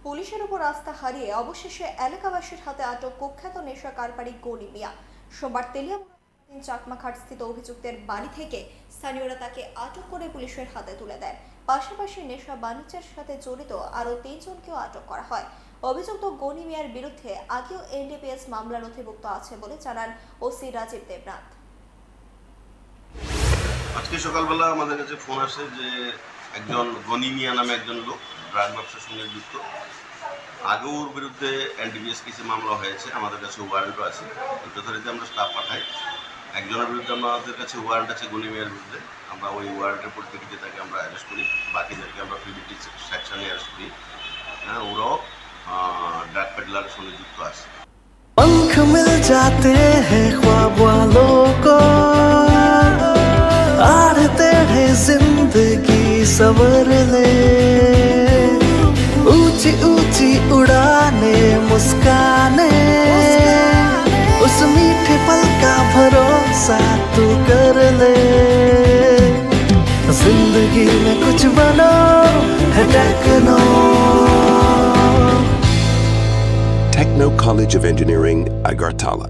পুলিশের উপর আস্থা হারিয়ে অবশেষে এলাকাবাসীর হাতে আটক কুখ্যাত নেশা কারবারি গনি মিয়া। সোমবার তেলিয়ামুড়া চাকমাঘাট স্থিত অভিযুক্তের বাড়ি থেকে স্থানীয়রা তাকে আটক করে পুলিশের হাতে তুলে দেয়। পাশাপাশি নেশা বাণিজ্যের সাথে জড়িত আরও ৩ জনকেও আটক করা হয়। অভিযুক্ত গনি মিয়ার বিরুদ্ধে আগেও এনডিপিএস মামলা নথিভুক্ত আছে বলে জানান ওসি রাজীব দেবনাথ। আজকে সকালবেলা আমাদের কাছে ফোন আসে যে একজন গনি মিয়া নামে একজন লোক ড্রাগ ব্যবসার সঙ্গে যুক্ত। আগেও ওর বিরুদ্ধে এনডিপিএস কেসে মামলা হয়েছে, আমাদের কাছে ওয়ারেন্টও আছে। যথারীতি আমরা স্টাফ পাঠাই। একজনের বিরুদ্ধে আমাদের কাছে ওয়ারেন্ট আছে গনি মিয়ার বিরুদ্ধে, আমরা ওই ওয়ারেন্টের পরিপ্রেক্ষিতে তাকে আমরা অ্যারেস্ট করি। বাকিদেরকে আমরা প্রিভেন্টিভ সেকশনে অ্যারেস্ট করি। হ্যাঁ, ওরাও ড্রাগ পেডলারের সঙ্গে যুক্ত আছে। पंख मिल जाते हैं ख्वाब वालों को, आड़ते हैं जिंदगी सवर ले, ऊंची ऊंची उड़ाने मुस्काने, उस मीठे पल का भरोसा तू कर ले। जिंदगी में कुछ बनो है techno. Techno College of Engineering, Agartala.